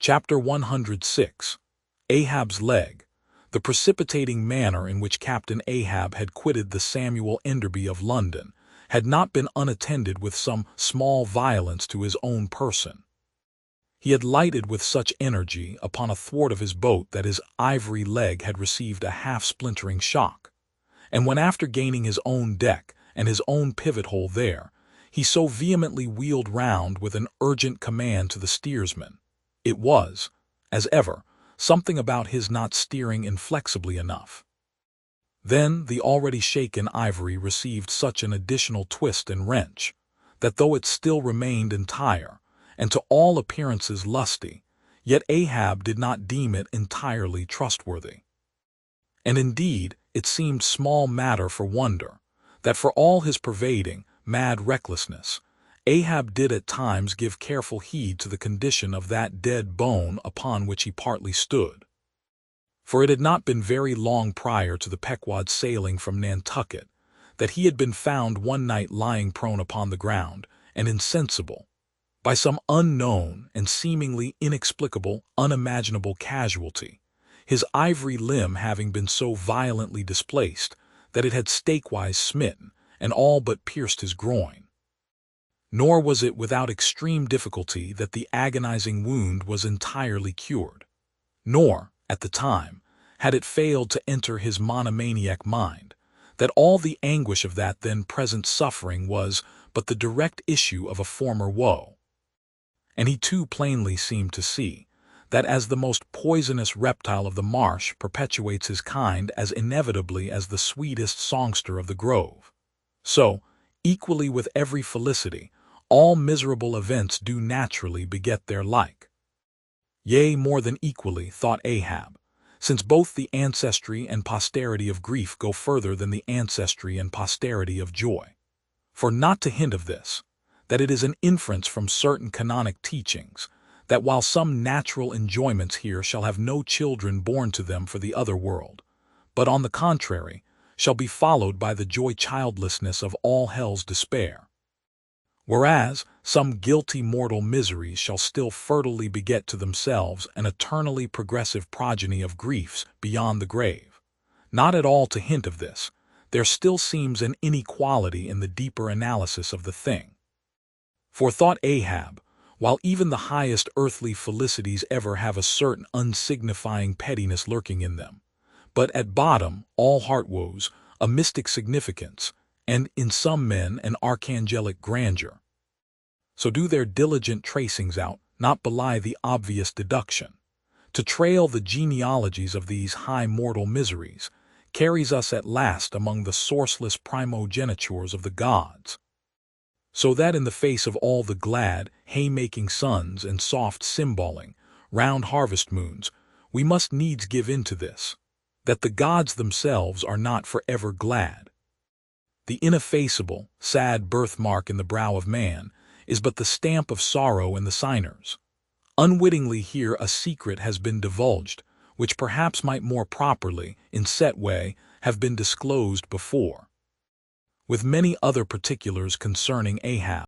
Chapter 106. Ahab's Leg. The precipitating manner in which Captain Ahab had quitted the Samuel Enderby of London had not been unattended with some small violence to his own person. He had lighted with such energy upon a thwart of his boat that his ivory leg had received a half-splintering shock, and when after gaining his own deck and his own pivot-hole there, he so vehemently wheeled round with an urgent command to the steersman, it was, as ever, something about his not steering inflexibly enough. Then the already shaken ivory received such an additional twist and wrench, that though it still remained entire, and to all appearances lusty, yet Ahab did not deem it entirely trustworthy. And indeed it seemed small matter for wonder, that for all his pervading, mad recklessness, Ahab did at times give careful heed to the condition of that dead bone upon which he partly stood. For it had not been very long prior to the Pequod's sailing from Nantucket that he had been found one night lying prone upon the ground and insensible, by some unknown and seemingly inexplicable, unimaginable casualty, his ivory limb having been so violently displaced that it had stakewise smitten and all but pierced his groin. Nor was it without extreme difficulty that the agonizing wound was entirely cured. Nor, at the time, had it failed to enter his monomaniac mind that all the anguish of that then present suffering was but the direct issue of a former woe. And he too plainly seemed to see that as the most poisonous reptile of the marsh perpetuates his kind as inevitably as the sweetest songster of the grove, so, equally with every felicity, all miserable events do naturally beget their like. Yea, more than equally, thought Ahab, since both the ancestry and posterity of grief go further than the ancestry and posterity of joy. For not to hint of this, that it is an inference from certain canonic teachings, that while some natural enjoyments here shall have no children born to them for the other world, but on the contrary, shall be followed by the joy childlessness of all hell's despair. Whereas some guilty mortal miseries shall still fertilely beget to themselves an eternally progressive progeny of griefs beyond the grave. Not at all to hint of this, there still seems an inequality in the deeper analysis of the thing. For, thought Ahab, while even the highest earthly felicities ever have a certain unsignifying pettiness lurking in them, but at bottom all heart woes a mystic significance, and in some men an archangelic grandeur, so do their diligent tracings out not belie the obvious deduction. To trail the genealogies of these high mortal miseries carries us at last among the sourceless primogenitures of the gods. So that in the face of all the glad, haymaking suns and soft cymballing, round harvest moons, we must needs give in to this, that the gods themselves are not forever glad. The ineffaceable, sad birthmark in the brow of man is but the stamp of sorrow in the signers. Unwittingly here a secret has been divulged, which perhaps might more properly, in set way, have been disclosed before. With many other particulars concerning Ahab,